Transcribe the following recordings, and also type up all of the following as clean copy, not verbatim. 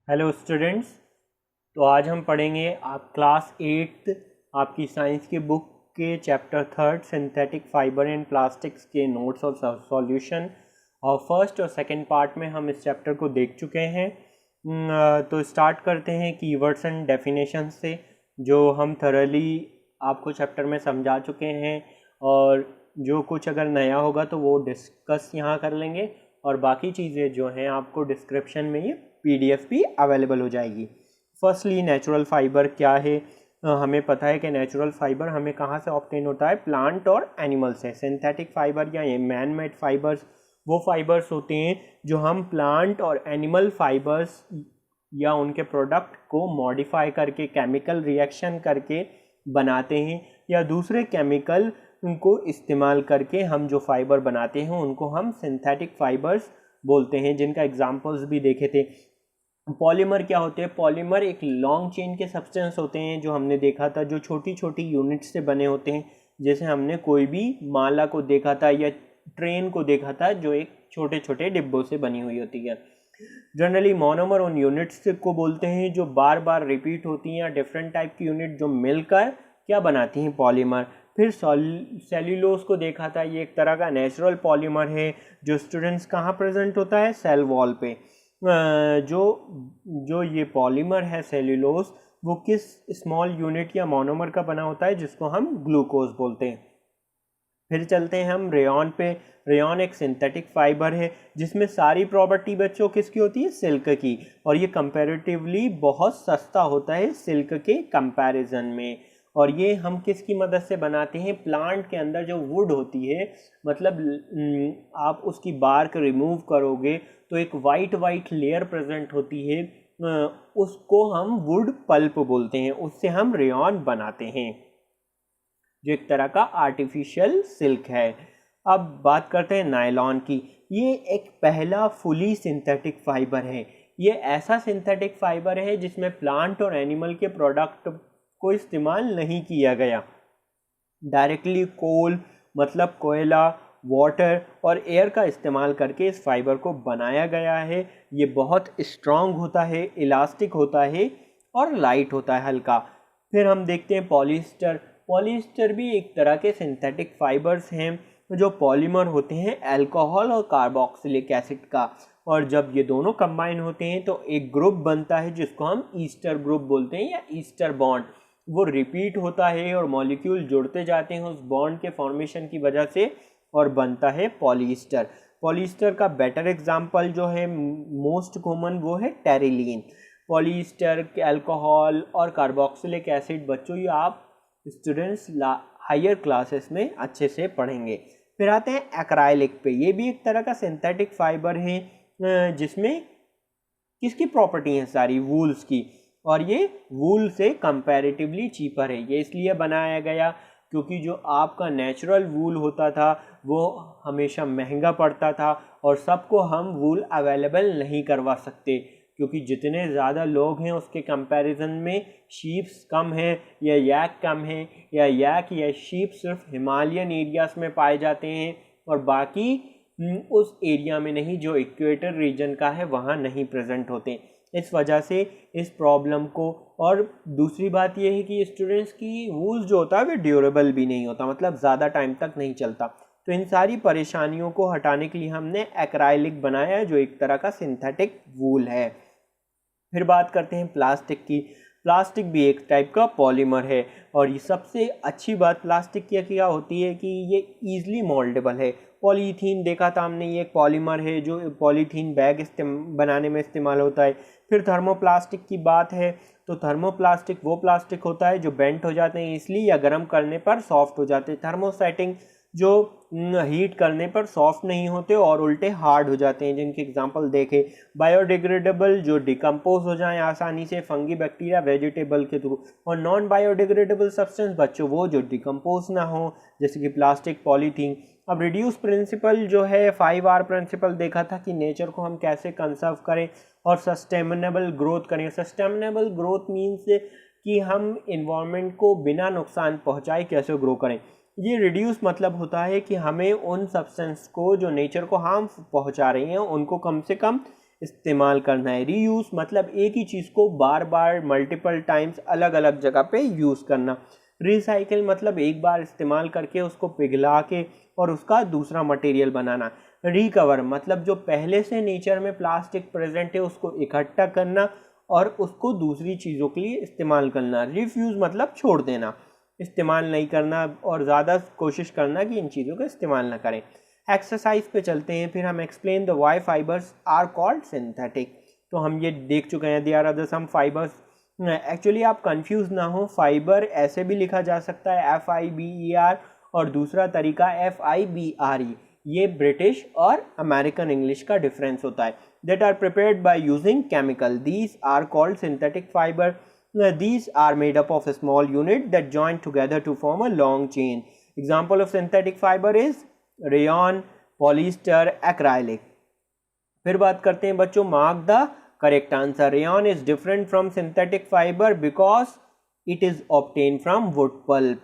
Hello students. तो आज हम पढ़ेंगे आप क्लास 8 आपकी साइंस की बुक के chapter 3 synthetic fibre and plastics के नोट्स और सॉल्यूशन। और फर्स्ट और सेकंड पार्ट में हम इस चैप्टर को देख चुके हैं। तो स्टार्ट करते हैं कीवर्ड्स एंड डेफिनेशन से, जो हम थरली आपको चैप्टर में समझा चुके हैं। और जो कुछ अगर नया होगा तो वो डिस्कस यहाँ कर लेंगे, और बाकी चीज़ें जो हैं आपको डिस्क्रिप्शन में ये पीडीएफ भी अवेलेबल हो जाएगी। फर्स्टली नेचुरल फाइबर क्या है। हमें पता है कि नेचुरल फाइबर हमें कहाँ से ऑब्टेन होता है, प्लांट और एनिमल से। सिंथेटिक फाइबर या ये मैन मेड फाइबर्स वो फाइबर्स होते हैं जो हम प्लांट और एनिमल फाइबर्स या उनके प्रोडक्ट को मॉडिफाई करके, केमिकल रिएक्शन करके बनाते हैं, या दूसरे केमिकल उनको इस्तेमाल करके हम जो फाइबर बनाते हैं उनको हम सिंथेटिक फाइबर्स बोलते हैं, जिनका एग्जांपल्स भी देखे थे। पॉलीमर क्या होते हैं? पॉलीमर एक लॉन्ग चेन के सब्सटेंस होते हैं जो हमने देखा था, जो छोटी छोटी यूनिट्स से बने होते हैं। जैसे हमने कोई भी माला को देखा था या ट्रेन को देखा था, जो एक छोटे छोटे डिब्बों से बनी हुई होती है। जनरली मोनोमर उन यूनिट्स को बोलते हैं जो बार बार रिपीट होती हैं, या डिफरेंट टाइप की यूनिट जो मिलकर क्या बनाती हैं, पॉलीमर। फिर सेल्यूलोज को देखा था, ये एक तरह का नेचुरल पॉलीमर है जो स्टूडेंट्स कहाँ प्रेजेंट होता है, सेल वॉल पे। जो ये पॉलीमर है सेल्यूलोज, वो किस स्मॉल यूनिट या मोनोमर का बना होता है, जिसको हम ग्लूकोज बोलते हैं। फिर चलते हैं हम रेयॉन पे। रेयॉन एक सिंथेटिक फाइबर है जिसमें सारी प्रॉपर्टी बच्चों किसकी होती है, सिल्क की। और ये कंपैरेटिवली बहुत सस्ता होता है सिल्क के कंपैरिजन में। और ये हम किसकी मदद से बनाते हैं, प्लांट के अंदर जो वुड होती है, मतलब आप उसकी बार्क रिमूव करोगे तो एक वाइट वाइट लेयर प्रेजेंट होती है, उसको हम वुड पल्प बोलते हैं, उससे हम रेयॉन बनाते हैं, जो एक तरह का आर्टिफिशियल सिल्क है। अब बात करते हैं नायलॉन की। ये एक पहला फुली सिंथेटिक फाइबर है। ये ऐसा सिंथेटिक फाइबर है जिसमें प्लांट और एनिमल के प्रोडक्ट को इस्तेमाल नहीं किया गया। डायरेक्टली कोल मतलब कोयला, वाटर और एयर का इस्तेमाल करके इस फाइबर को बनाया गया है। ये बहुत स्ट्रॉन्ग होता है, इलास्टिक होता है और लाइट होता है, हल्का। फिर हम देखते हैं पॉलिएस्टर। पॉलिएस्टर भी एक तरह के सिंथेटिक फाइबर्स हैं जो पॉलीमर होते हैं अल्कोहल और कार्बोक्सिलिक एसिड का। और जब ये दोनों कंबाइन होते हैं तो एक ग्रुप बनता है जिसको हम ईस्टर ग्रुप बोलते हैं, या ईस्टर बॉन्ड। वो रिपीट होता है और मॉलिक्यूल जुड़ते जाते हैं उस बॉन्ड के फॉर्मेशन की वजह से, और बनता है पॉलिएस्टर। पॉलिएस्टर का बेटर एग्जाम्पल जो है मोस्ट कॉमन, वो है टेरिलीन। पॉलिएस्टर, अल्कोहल और कार्बोक्सिलिक एसिड बच्चों ये आप स्टूडेंट्स हायर क्लासेस में अच्छे से पढ़ेंगे। फिर आते हैं एक्राइलिक पे। ये भी एक तरह का सिंथेटिक फाइबर है जिसमें किसकी प्रॉपर्टी है, सारी वूल्स की। और ये वूल से कंपैरेटिवली चीपर है। ये इसलिए बनाया गया क्योंकि जो आपका नेचुरल वूल होता था वो हमेशा महंगा पड़ता था, और सबको हम वूल अवेलेबल नहीं करवा सकते, क्योंकि जितने ज़्यादा लोग हैं उसके कंपैरिजन में शीप्स कम है, या यैक कम है, या यैक या शीप सिर्फ हिमालयन एरियाज में पाए जाते हैं, और बाकी उस एरिया में नहीं, जो इक्वेटर रीजन का है वहाँ नहीं प्रेजेंट होते। इस वजह से इस प्रॉब्लम को, और दूसरी बात यह है कि स्टूडेंट्स की वूल जो होता है वो ड्यूरेबल भी नहीं होता, मतलब ज़्यादा टाइम तक नहीं चलता। तो इन सारी परेशानियों को हटाने के लिए हमने एक्राइलिक बनाया है, जो एक तरह का सिंथेटिक वूल है। फिर बात करते हैं प्लास्टिक की। प्लास्टिक भी एक टाइप का पॉलीमर है, और ये सबसे अच्छी बात प्लास्टिक की क्या होती है कि ये ईजिली मोल्डेबल है। पॉलीथीन देखा था हमने, ये एक पॉलीमर है जो पॉलीथीन बैग बनाने में इस्तेमाल होता है। फिर थर्मोप्लास्टिक की बात है, तो थर्मोप्लास्टिक वो प्लास्टिक होता है जो बेंट हो जाते हैं इसलिए, या गर्म करने पर सॉफ्ट हो जाते हैं। थर्मोसेटिंग जो हीट करने पर सॉफ्ट नहीं होते और उल्टे हार्ड हो जाते हैं, जिनके एग्जांपल देखे। बायोडिग्रेडेबल जो डिकम्पोज हो जाएं आसानी से, फंगी, बैक्टीरिया, वेजिटेबल के थ्रू। और नॉन बायोडिग्रेडेबल सब्सटेंस बच्चों वो जो डिकम्पोज ना हो, जैसे कि प्लास्टिक, पॉलीथीन। अब रिड्यूस प्रिंसिपल जो है 5R प्रिंसिपल देखा था कि नेचर को हम कैसे कंजर्व करें और सस्टेनेबल ग्रोथ करें। सस्टेनेबल ग्रोथ मीन्स कि हम इन्वायरमेंट को बिना नुकसान पहुंचाए कैसे ग्रो करें। ये रिड्यूस मतलब होता है कि हमें उन सब्सटेंस को जो नेचर को हार्म पहुंचा रही हैं उनको कम से कम इस्तेमाल करना है। रीयूज़ मतलब एक ही चीज़ को बार बार मल्टीपल टाइम्स अलग अलग जगह पे यूज़ करना। रिसाइकिल मतलब एक बार इस्तेमाल करके उसको पिघला के और उसका दूसरा मटेरियल बनाना। रिकवर मतलब जो पहले से नेचर में प्लास्टिक प्रेजेंट है उसको इकट्ठा करना और उसको दूसरी चीज़ों के लिए इस्तेमाल करना। रिफ्यूज़ मतलब छोड़ देना, इस्तेमाल नहीं करना और ज़्यादा कोशिश करना कि इन चीज़ों का इस्तेमाल ना करें। एक्सरसाइज पे चलते हैं, फिर हम explain the why fibres are called synthetic. तो हम ये देख चुके हैं there are the some fibres. Actually आप कंफ्यूज ना हो, फाइबर ऐसे भी लिखा जा सकता है FIBER और दूसरा तरीका FIBRE। ये ब्रिटिश और अमेरिकन इंग्लिश का डिफरेंस होता है। That are prepared by using chemical, these are called synthetic fibre. These are made up of a small unit that join together to form a long chain. Example of synthetic fiber is rayon, polyester, acrylic. फिर बात करते हैं बच्चों, mark the correct answer. Rayon is different from synthetic fibre because it is obtain from wood pulp.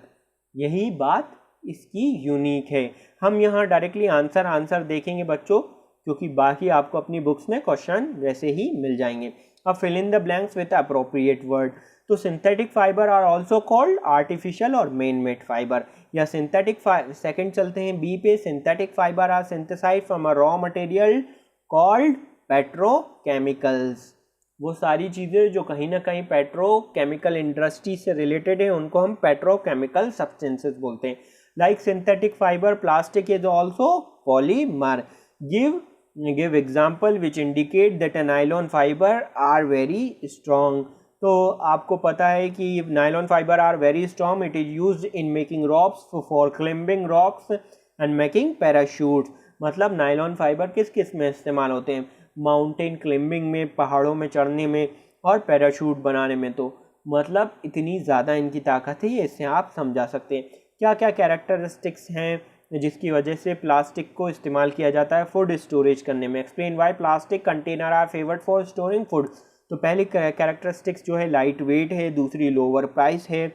यही बात इसकी unique है। हम यहाँ डायरेक्टली आंसर देखेंगे बच्चों, क्योंकि बाकी आपको अपनी बुक्स में क्वेश्चन वैसे ही मिल जाएंगे। अब fill in the blanks with appropriate word. तो synthetic fibre are also called artificial और मेन मेड फाइबर या सिंथेटिक सेकंड चलते हैं बी पे। Synthetic fibre are synthesised from a raw material called petrochemicals. वो सारी चीज़ें जो कहीं ना कहीं पेट्रोकेमिकल इंडस्ट्री से रिलेटेड है उनको हम पेट्रोकेमिकल सब्सटेंसेस बोलते हैं। Like synthetic fibre plastic is also polymer. Give example which indicate that a nylon fibre are very strong. तो आपको पता है कि nylon fibre are very strong. It is used in making ropes for climbing rocks and making parachute. मतलब nylon fibre किस किस में इस्तेमाल होते हैं? माउंटेन क्लाइंबिंग में, पहाड़ों में चढ़ने में और पैराशूट बनाने में। तो मतलब इतनी ज़्यादा इनकी ताकत है, ये इससे आप समझा सकते हैं। क्या क्या कैरेक्टरिस्टिक्स हैं जिसकी वजह से प्लास्टिक को इस्तेमाल किया जाता है फूड स्टोरेज करने में? Explain why plastic container are favoured for storing food. तो पहली कैरेक्टरिस्टिक्स जो है लाइट वेट है, दूसरी लोअर प्राइस है,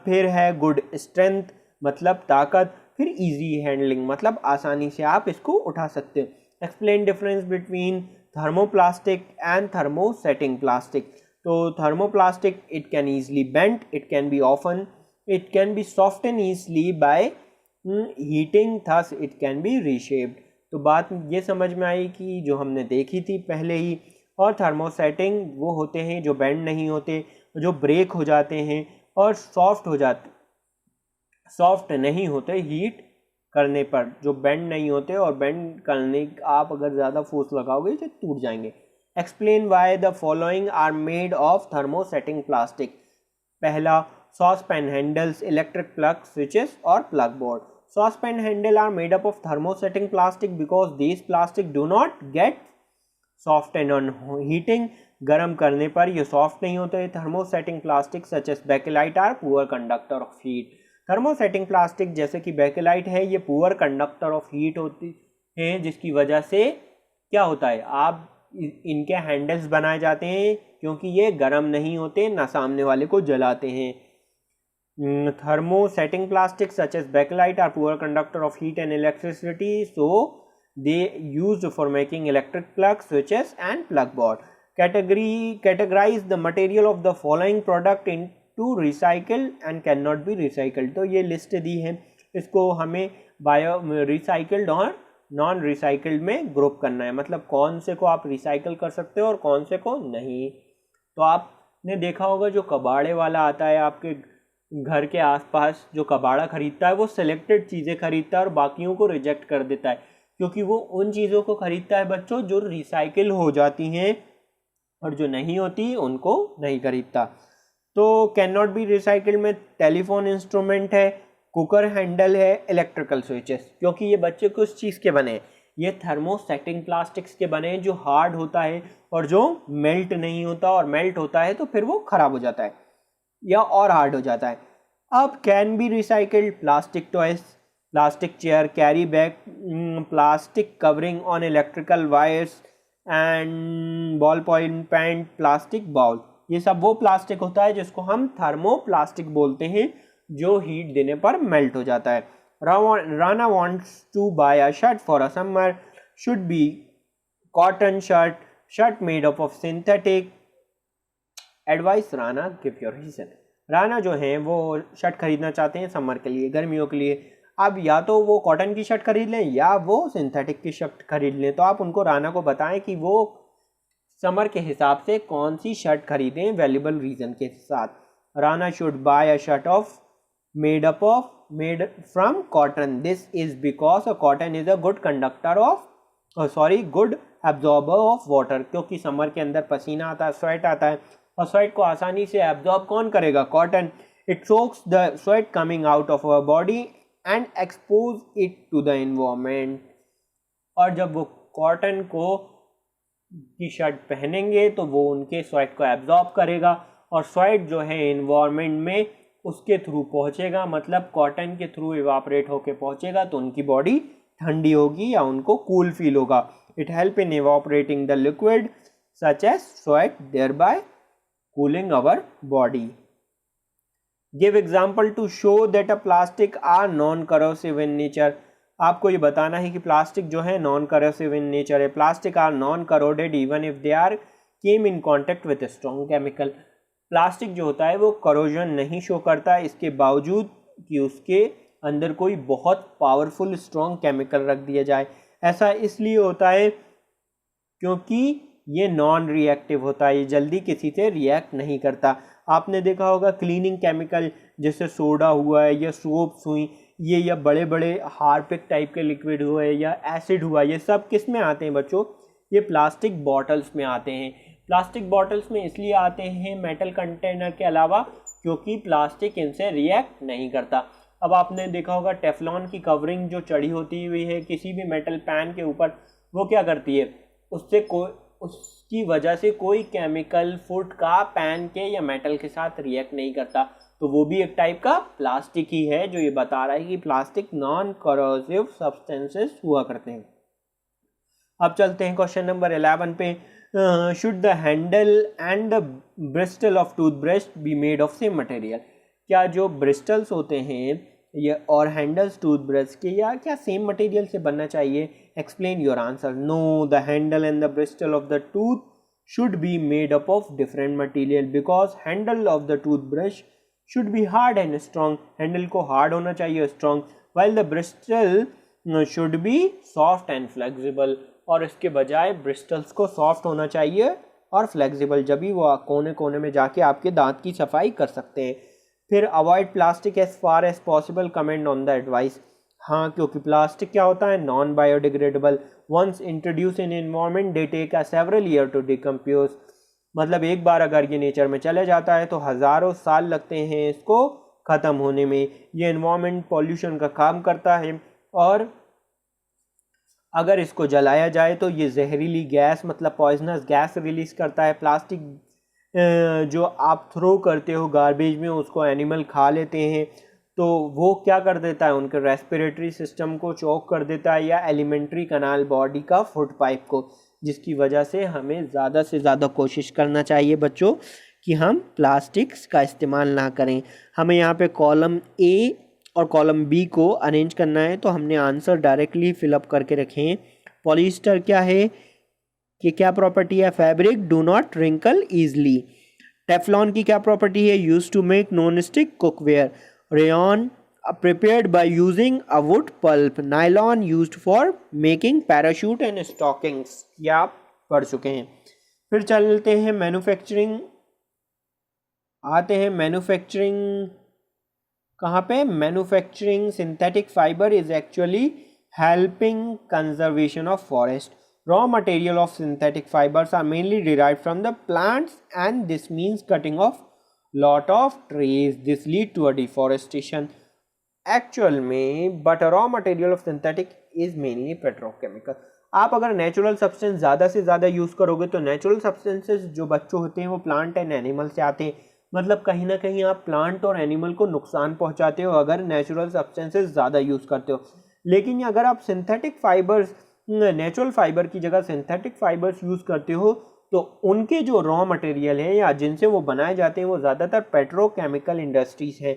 फिर है गुड स्ट्रेंथ मतलब ताकत, फिर इजी हैंडलिंग मतलब आसानी से आप इसको उठा सकते हो। Explain difference between thermoplastic and thermosetting plastic. तो thermoplastic it can easily bend, it can be soften easily by heating, thus it can be reshaped. तो बात ये समझ में आई कि जो हमने देखी थी पहले ही। और थर्मोसेटिंग वो होते हैं जो बेंड नहीं होते, जो ब्रेक हो जाते हैं और सॉफ्ट नहीं होते हीट करने पर, जो बेंड नहीं होते और बेंड करने आप अगर ज़्यादा फोर्स लगाओगे तो टूट जाएंगे। Explain why the following are made of thermosetting plastic. पहला, saucepan handles, electric plug switches और plug board. Saucepan handle are made up of thermosetting plastic because this plastic do not get soften on heating. गर्म करने पर ये soft नहीं होते। Thermosetting plastic such as bakelite are poor conductor of heat. Thermosetting plastic जैसे कि bakelite है, ये पुअर कंडक्टर ऑफ हीट होती है, जिसकी वजह से क्या होता है, आप इनके हैंडल्स बनाए जाते हैं क्योंकि ये गर्म नहीं होते, ना सामने वाले को जलाते हैं। Thermosetting plastics such as bakelite are poor conductor of heat and electricity, so they used for making electric plug switches and plug board. Categorize the material of the following product into recycled and cannot be recycled. तो ये list दी है, इसको हमें recycled और non recycled में group करना है। मतलब कौन से को आप रिसाइकल कर सकते हो और कौन से को नहीं। तो आपने देखा होगा जो कबाड़े वाला आता है आपके घर के आसपास, जो कबाड़ा खरीदता है वो सिलेक्टेड चीज़ें खरीदता है और बाकियों को रिजेक्ट कर देता है, क्योंकि वो उन चीज़ों को खरीदता है बच्चों जो रिसाइकिल हो जाती हैं और जो नहीं होती उनको नहीं खरीदता। तो कैन नॉट बी रिसाइकिल्ड में टेलीफोन इंस्ट्रूमेंट है, कुकर हैंडल है, इलेक्ट्रिकल स्विचेस, क्योंकि ये बच्चे किस चीज़ के बने हैं, ये थर्मोसेटिंग प्लास्टिक्स के बने हैं जो हार्ड होता है और जो मेल्ट नहीं होता, और मेल्ट होता है तो फिर वो ख़राब हो जाता है या और हार्ड हो जाता है। अब can be recycled plastic toys, plastic chair, carry bag, plastic covering on electrical wires and ball point pen, plastic bowl, ये सब वो प्लास्टिक होता है जिसको हम थर्मोप्लास्टिक बोलते हैं, जो हीट देने पर मेल्ट हो जाता है। Rana wants to buy a shirt for a summer, should be cotton shirt made up of synthetic. Advice Rana give your reason. Rana जो है वो शर्ट खरीदना चाहते हैं समर के लिए, गर्मियों के लिए। अब या तो वो कॉटन की शर्ट खरीद लें या वो सिंथेटिक की शर्ट खरीद लें। तो आप उनको राना को बताएं कि वो समर के हिसाब से कौन सी शर्ट खरीदें वैल्यूबल रीजन के साथ। Rana should buy a shirt made from cotton. This is because a cotton is a good conductor of good absorber of water. क्योंकि समर के अंदर पसीना आता है, स्वेट आता है, और स्वेट को आसानी से एब्जॉर्ब कौन करेगा? Cotton. It soaks the sweat coming out of our body and expose it to the environment. और जब वो कॉटन को की शर्ट पहनेंगे तो वो उनके स्वेट को एब्जॉर्ब करेगा, और स्वेट जो है एनवायरमेंट में उसके थ्रू पहुंचेगा, मतलब कॉटन के थ्रू इवापोरेट होके पहुंचेगा, तो उनकी बॉडी ठंडी होगी या उनको कूल फील होगा। It help in evaporating the liquid such as sweat, thereby cooling our body. Give example to show that a plastic are non corrosive in nature. आपको ये बताना है कि प्लास्टिक जो है नॉन करोसिव इन नेचर है। Plastic are non corroded even if they are came in contact with strong chemical. Plastic जो होता है वो करोजन नहीं शो करता, इसके बावजूद कि उसके अंदर कोई बहुत पावरफुल स्ट्रॉन्ग केमिकल रख दिया जाए। ऐसा इसलिए होता है क्योंकि ये नॉन रिएक्टिव होता है, ये जल्दी किसी से रिएक्ट नहीं करता। आपने देखा होगा क्लीनिंग केमिकल जैसे सोडा हुआ है या सोप्स हुई, ये या बड़े बड़े हार्पिक टाइप के लिक्विड हुए या एसिड हुआ, ये सब किस में आते हैं बच्चों? ये प्लास्टिक बॉटल्स में आते हैं। प्लास्टिक बॉटल्स में इसलिए आते हैं मेटल कंटेनर के अलावा क्योंकि प्लास्टिक इनसे रिएक्ट नहीं करता। अब आपने देखा होगा टेफ्लॉन की कवरिंग जो चढ़ी होती हुई है किसी भी मेटल पैन के ऊपर, वो क्या करती है? उसकी वजह से कोई केमिकल फूड का पैन के या मेटल के साथ रिएक्ट नहीं करता, तो वो भी एक टाइप का प्लास्टिक ही है, जो ये बता रहा है कि प्लास्टिक नॉन करोसिव सब्सटेंसेस हुआ करते हैं। अब चलते हैं क्वेश्चन नंबर 11 पे। Should the handle and the bristle of toothbrush be made of same material. क्या जो ब्रिस्टल्स होते हैं ये और हैंडल्स टूथब्रश के या क्या सेम मटेरियल से बनना चाहिए? Explain your answer. No, the handle and the bristle of the tooth should be made up of different material because handle of the toothbrush should be hard and strong. handle को hard होना चाहिए, strong, while the bristle should be soft and flexible. और इसके बजाय bristles को soft होना चाहिए और flexible, जब भी वो कोने कोने में जाके आपके दांत की सफाई कर सकते हैं। फिर avoid plastic as far as possible, comment on the advice। हाँ, क्योंकि प्लास्टिक क्या होता है? Non biodegradable. Once introduce in environment they take a several year to decompose. मतलब एक बार अगर ये नेचर में चले जाता है तो हज़ारों साल लगते हैं इसको ख़त्म होने में। ये एनवायरनमेंट पॉल्यूशन का काम करता है, और अगर इसको जलाया जाए तो ये जहरीली गैस मतलब पॉइजनस गैस रिलीज करता है। प्लास्टिक जो आप थ्रो करते हो गार्बेज में, उसको एनिमल खा लेते हैं, तो वो क्या कर देता है? उनके रेस्पिरेटरी सिस्टम को चोक कर देता है, या एलिमेंट्री कनाल बॉडी का फुट पाइप को, जिसकी वजह से हमें ज़्यादा से ज़्यादा कोशिश करना चाहिए बच्चों कि हम प्लास्टिक्स का इस्तेमाल ना करें। हमें यहाँ पे कॉलम ए और कॉलम बी को अरेंज करना है, तो हमने आंसर डायरेक्टली फिलअप करके रखे हैं। पॉलिएस्टर क्या है कि क्या प्रॉपर्टी है? Fabric do not wrinkle easily. Teflon की क्या प्रॉपर्टी है? Use to make non stick cookware. Rayon prepared by using a wood pulp. Nylon used for making parachute and stockings। ये आप पढ़ चुके हैं। फिर चलते हैं मैन्युफैक्चरिंग। आते हैं मैन्युफैक्चरिंग कहाँ पे? Manufacturing synthetic fibre is actually helping conservation of forest. Raw material of synthetic fibers are mainly derived from the plants, and this means cutting off lot of trees. This lead to a deforestation actual में, but a raw material of synthetic is mainly petrochemical। आप अगर natural substance ज़्यादा से ज़्यादा use करोगे तो natural substances जो बच्चों होते हैं वो प्लांट एंड एनिमल से आते हैं, मतलब कहीं ना कहीं आप प्लांट और एनिमल को नुकसान पहुंचाते हो अगर नेचुरल सब्सटेंसेस ज़्यादा यूज़ करते हो। लेकिन अगर आप सिंथेटिक फाइबर्स, नेचुरल फाइबर की जगह सिंथेटिक फाइबर्स यूज़ करते हो तो उनके जो रॉ मटेरियल है या जिनसे वो बनाए जाते हैं वो ज़्यादातर पेट्रोकेमिकल इंडस्ट्रीज है,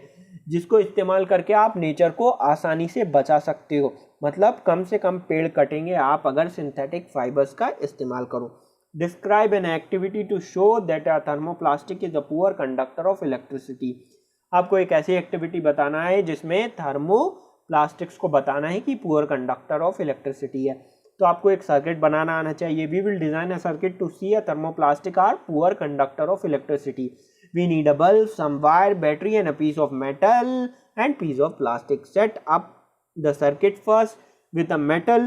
जिसको इस्तेमाल करके आप नेचर को आसानी से बचा सकते हो। मतलब कम से कम पेड़ कटेंगे आप अगर सिंथेटिक फाइबर्स का इस्तेमाल करो। Describe an activity to show that a thermoplastic is a poor conductor of electricity. आपको एक ऐसी एक्टिविटी बताना है जिसमें थर्मोप्लास्टिक्स को बताना है कि पुअर कंडक्टर ऑफ इलेक्ट्रिसिटी है। तो आपको एक सर्किट बनाना आना चाहिए। We will design a circuit to see a thermoplastic are poor conductor of electricity. We need a bulb, some wire, battery and a piece of metal and piece of plastic. Set up the circuit first with a metal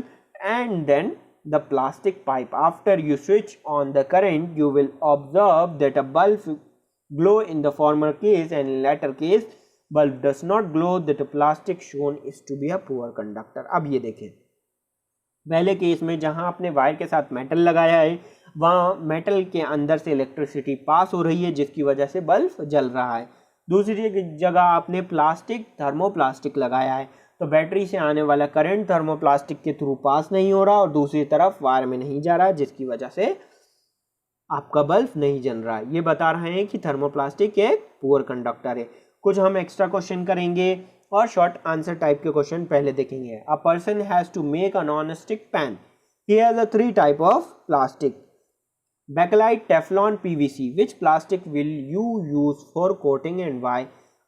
and then the plastic pipe. After you switch on the current, you will observe that a bulb glow in the former case and in latter case bulb does not glow. That the plastic shown is to be a poor conductor. अब ये देखें, पहले case में जहां आपने wire के साथ metal लगाया है वहाँ मेटल के अंदर से इलेक्ट्रिसिटी पास हो रही है जिसकी वजह से बल्ब जल रहा है। दूसरी जगह आपने प्लास्टिक थर्मोप्लास्टिक लगाया है तो बैटरी से आने वाला करंट थर्मोप्लास्टिक के थ्रू पास नहीं हो रहा और दूसरी तरफ वायर में नहीं जा रहा जिसकी वजह से आपका बल्ब नहीं जल रहा है। ये बता रहे हैं कि थर्मोप्लास्टिक एक पुअर कंडक्टर है। कुछ हम एक्स्ट्रा क्वेश्चन करेंगे और शॉर्ट आंसर टाइप के क्वेश्चन पहले देखेंगे। A person has to make a non stick pan. He has a 3 type of plastic: Bakelite, Teflon, PVC. Which plastic will you use for coating and why?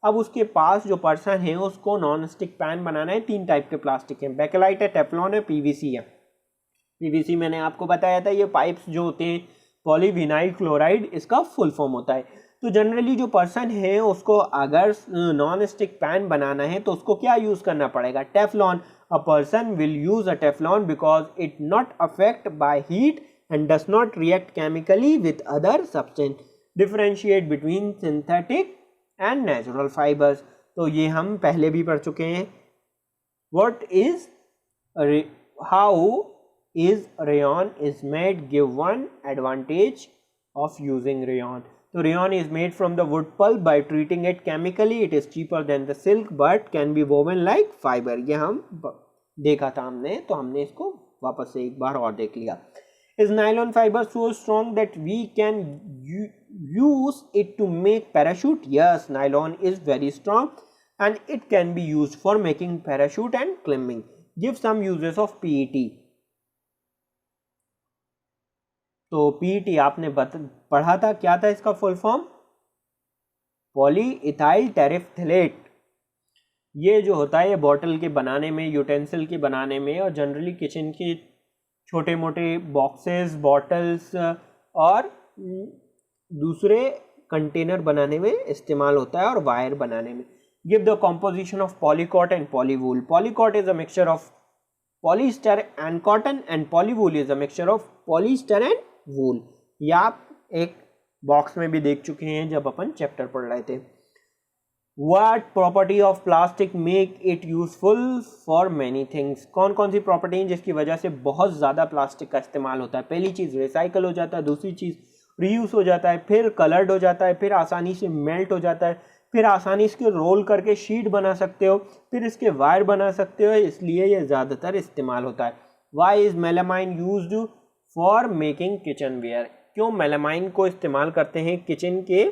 अब उसके पास जो person है उसको non stick pan बनाना है। 3 type के plastic हैं, Bakelite है, Teflon है, पीवीसी है। पीवीसी मैंने आपको बताया था ये पाइप्स जो होते हैं पॉलीविनाइल क्लोराइड इसका फुल फॉर्म होता है। तो जनरली जो पर्सन है उसको अगर नॉन स्टिक पैन बनाना है तो उसको क्या यूज करना पड़ेगा? Teflon. A person will use a Teflon because it not affect by heat and does not react chemically with other substance. Differentiate between synthetic and natural fibers. तो ये हम पहले भी पढ़ चुके हैं। What is how is rayon is made? Give one advantage of using rayon. तो rayon is made from the wood pulp by treating it chemically. It is cheaper than the silk but can be woven like fiber. ये हम देखा था हमने, तो हमने इसको वापस से एक बार और देख लिया। Is nylon fiber so strong that we can use it to make parachute? Yes, nylon is very strong and it can be used for making parachute and climbing. Give some uses of PET. तो PET आपने पढ़ा था, क्या था इसका full form? Poly ethyl terephthalate. ये जो होता है ये बॉटल के बनाने में, यूटेंसिल के बनाने में और जनरली किचन के छोटे मोटे बॉक्सेस, बॉटल्स और दूसरे कंटेनर बनाने में इस्तेमाल होता है और वायर बनाने में। Give the composition of polycot and polywool. Polycot is a mixture of polyester and cotton and polywool is a mixture of polyester and wool. ये आप एक बॉक्स में भी देख चुके हैं जब अपन चैप्टर पढ़ रहे थे। What property of plastic make it useful for many things? कौन कौन सी प्रॉपर्टी है जिसकी वजह से बहुत ज़्यादा प्लास्टिक का इस्तेमाल होता है? पहली चीज़ रिसाइकल हो जाता है, दूसरी चीज़ रीयूज हो जाता है, फिर कलर्ड हो जाता है, फिर आसानी से मेल्ट हो जाता है, फिर आसानी से रोल करके शीट बना सकते हो, फिर इसके वायर बना सकते हो, इसलिए ये ज़्यादातर इस्तेमाल होता है। Why is melamine used for making kitchen ware? क्यों मेलामाइन को इस्तेमाल करते हैं किचन के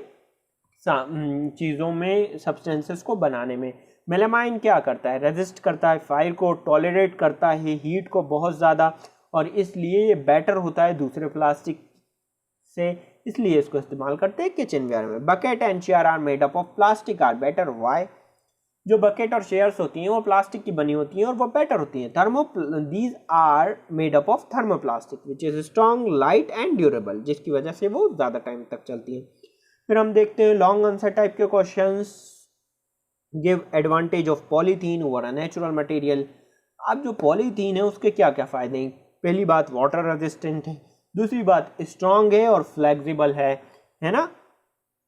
चीज़ों में, सब्सटेंसेस को बनाने में? मेलामाइन क्या करता है? रेजिस्ट करता है फायर को, टॉलरेट करता है हीट को बहुत ज़्यादा और इसलिए ये बेटर होता है दूसरे प्लास्टिक से, इसलिए इसको इस्तेमाल करते हैं किचन वेयर में। Bucket and chair are made up of plastic are better. Why? जो बकेट और चेयर्स होती हैं वो प्लास्टिक की बनी होती हैं और वो बेटर होती हैं। These are made up of thermoplastic which is strong, light and durable, जिसकी वजह से वो ज़्यादा टाइम तक चलती हैं। फिर हम देखते हैं लॉन्ग आंसर टाइप के questions. Give advantage of polythene over a natural material. अब जो पॉलीथीन है उसके क्या क्या फ़ायदे हैं? पहली बात वाटर रेजिस्टेंट है, दूसरी बात स्ट्रॉन्ग है और फ्लेक्सिबल है ना।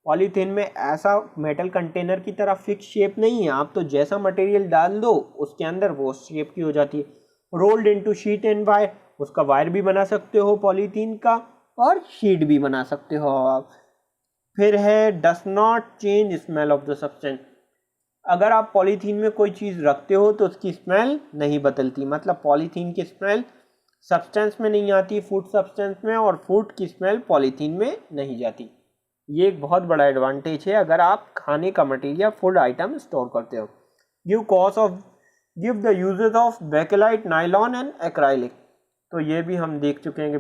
पॉलीथीन में ऐसा मेटल कंटेनर की तरह फिक्स शेप नहीं है, आप तो जैसा मटेरियल डाल दो उसके अंदर वो शेप की हो जाती है। Rolled into sheet and wire, उसका वायर भी बना सकते हो पॉलीथीन का और शीट भी बना सकते हो आप। फिर है does not change smell of the substance. अगर आप पॉलीथीन में कोई चीज़ रखते हो तो उसकी स्मेल नहीं बदलती, मतलब पॉलीथीन की स्मेल सब्सटेंस में नहीं आती फूड सब्सटेंस में और फूड की स्मेल पॉलीथीन में नहीं जाती। ये एक बहुत बड़ा एडवांटेज है अगर आप खाने का मटेरियल फूड आइटम स्टोर करते हो। Give the uses of bakelite, nylon and acrylic. तो ये भी हम देख चुके हैं कि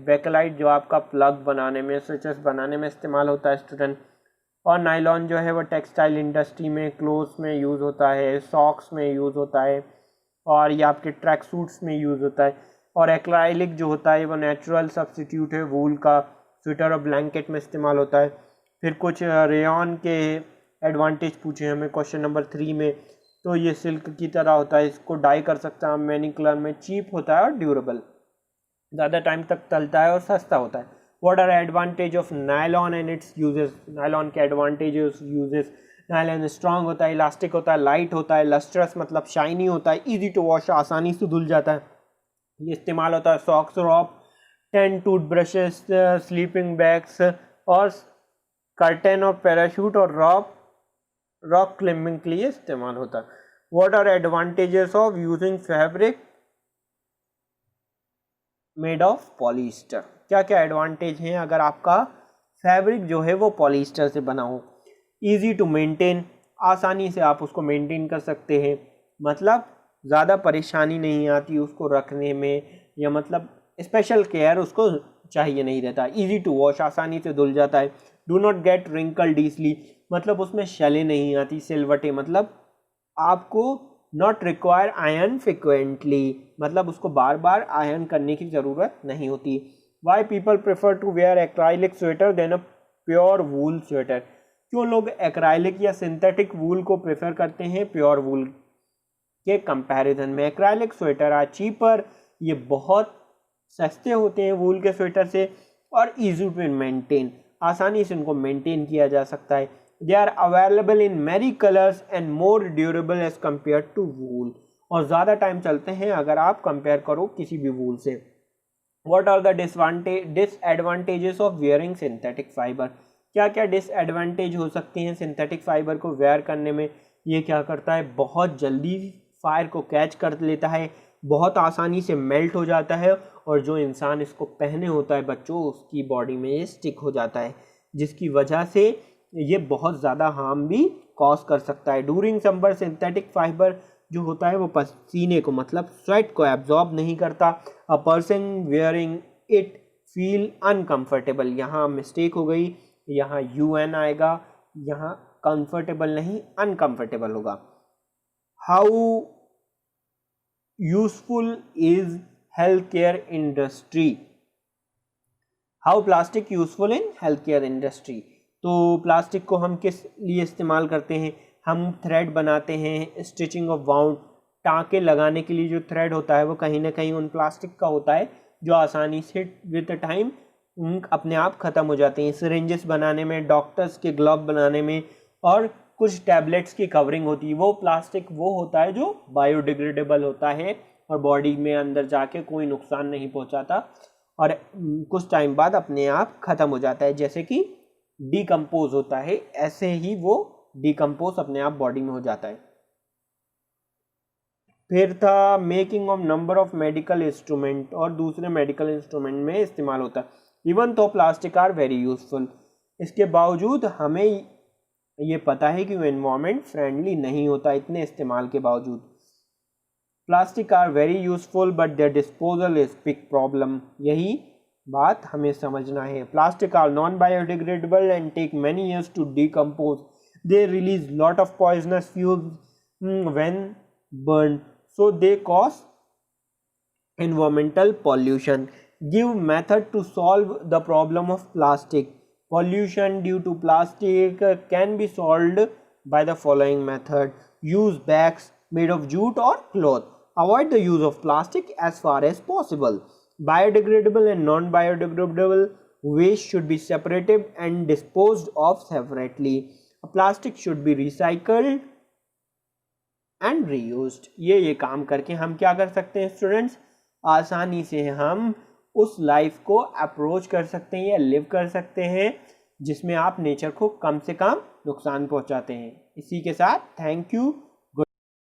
बेकेलाइट जो आपका प्लग बनाने में, स्विचेस बनाने में इस्तेमाल होता है स्टूडेंट, और नायलॉन जो है वो टेक्सटाइल इंडस्ट्री में, क्लोथ्स में यूज़ होता है, सॉक्स में यूज़ होता है, और ये आपके ट्रैक सूट्स में यूज़ होता है। और एक्राइलिक जो होता है वो नेचुरल सब्स्टिट्यूट है वूल का, स्वेटर और ब्लैंकेट में इस्तेमाल होता है। फिर कुछ रेयॉन के एडवांटेज पूछे हमें क्वेश्चन नंबर 3 में। तो ये सिल्क की तरह होता है, इसको डाई कर सकता है मैनी कलर में, चीप होता है और ड्यूरेबल, ज़्यादा टाइम तक चलता है और सस्ता होता है। What are advantage of nylon and its uses? Nylon के एडवांटेजेस यूजेस, नायलॉन स्ट्रांग होता है, इलास्टिक होता है, लाइट होता है, लस्ट्रस मतलब शाइनी होता है, इजी टू वॉश आसानी से धुल जाता है। ये इस्तेमाल होता है socks, rope, 10 toothbrushes, sleeping bags और कर्टेन और पैराशूट और रॉक क्लाइंबिंग के लिए इस्तेमाल होता है। What are advantages of using fabric made of polyester? क्या क्या एडवांटेज हैं अगर आपका फैब्रिक जो है वो पॉलिस्टर से बना हो? ईजी टू मेंटेन, आसानी से आप उसको मेंटेन कर सकते हैं, मतलब ज़्यादा परेशानी नहीं आती उसको रखने में, या मतलब स्पेशल केयर उसको चाहिए नहीं रहता। इजी टू वॉश, आसानी से धुल जाता है। Do not gate wrinkled easily, मतलब उसमें शैलें नहीं आती, सिलवटें, मतलब आपको नॉट रिक्वायर आयरन फ्रिक्वेंटली, मतलब उसको बार बार आयरन करने की ज़रूरत नहीं होती। Why people prefer to wear acrylic sweater than a pure wool sweater? क्यों लोग एक्राइलिक या सिंथेटिक वूल को प्रेफर करते हैं प्योर वूल के कंपैरिजन में? एक्राइलिक स्वेटर आर चीपर, ये बहुत सस्ते होते हैं वूल के स्वेटर से, और इजी टू मेंटेन, आसानी से उनको मेंटेन किया जा सकता है। They are available in many colours and more durable as compare to wool, और ज़्यादा टाइम चलते हैं अगर आप कंपेयर करो किसी भी वूल से। What are the disadvantages of wearing synthetic fibre? क्या क्या डिसएडवांटेज हो सकते हैं सिंथेटिक फाइबर को वेयर करने में? ये क्या करता है, बहुत जल्दी फायर को कैच कर लेता है, बहुत आसानी से मेल्ट हो जाता है, और जो इंसान इसको पहने होता है बच्चों, उसकी बॉडी में ये स्टिक हो जाता है, जिसकी वजह से ये बहुत ज़्यादा हार्म भी कॉज कर सकता है। ड्यूरिंग समर सिंथेटिक फाइबर जो होता है वो पसीने को, मतलब स्वेट को एब्जॉर्ब नहीं करता। A person wearing it feel uncomfortable, यहाँ मिस्टेक हो गई, यहाँ UN आएगा, यहाँ कंफर्टेबल नहीं अनकंफर्टेबल होगा। How useful is health care industry? How plastic useful in health care industry? तो प्लास्टिक को हम किस लिए इस्तेमाल करते हैं? हम थ्रेड बनाते हैं, स्टिचिंग ऑफ वाउंड, टाँके लगाने के लिए जो थ्रेड होता है वो कहीं ना कहीं उन प्लास्टिक का होता है, जो आसानी से विद टाइम अपने आप ख़त्म हो जाते हैं। सिरिंजेस बनाने में, डॉक्टर्स के ग्लव बनाने में, और कुछ टैबलेट्स की कवरिंग होती है, वो प्लास्टिक वो होता है जो बायोडिग्रेडेबल होता है और बॉडी में अंदर जाके कोई नुकसान नहीं पहुंचाता, और कुछ टाइम बाद अपने आप ख़त्म हो जाता है, जैसे कि डिकम्पोज होता है, ऐसे ही वो डिकम्पोज अपने आप बॉडी में हो जाता है। फिर था making of number of medical instrument, और दूसरे मेडिकल इंस्ट्रूमेंट में इस्तेमाल होता है। इवन तो प्लास्टिक आर वेरी यूजफुल, इसके बावजूद हमें ये पता है कि वो एनवायरनमेंट फ्रेंडली नहीं होता इतने इस्तेमाल के बावजूद। Plastic are very useful but their disposal is big problem, यही बात हमें समझना है। Plastic are non biodegradable and take many years to decompose, they release lot of poisonous fuels when burned, so they cause environmental pollution. Give method to solve the problem of plastic. Pollution due to plastic can be solved by the following method. Use bags made of jute or cloth. Avoid the use of plastic as far as possible. Biodegradable and non-biodegradable waste should be separated and disposed of separately. Plastic should be recycled and reused. ये काम करके हम क्या कर सकते हैं students, आसानी से हम उस लाइफ को अप्रोच कर सकते हैं या लिव कर सकते हैं जिसमें आप नेचर को कम से कम नुकसान पहुंचाते हैं। इसी के साथ थैंक यू।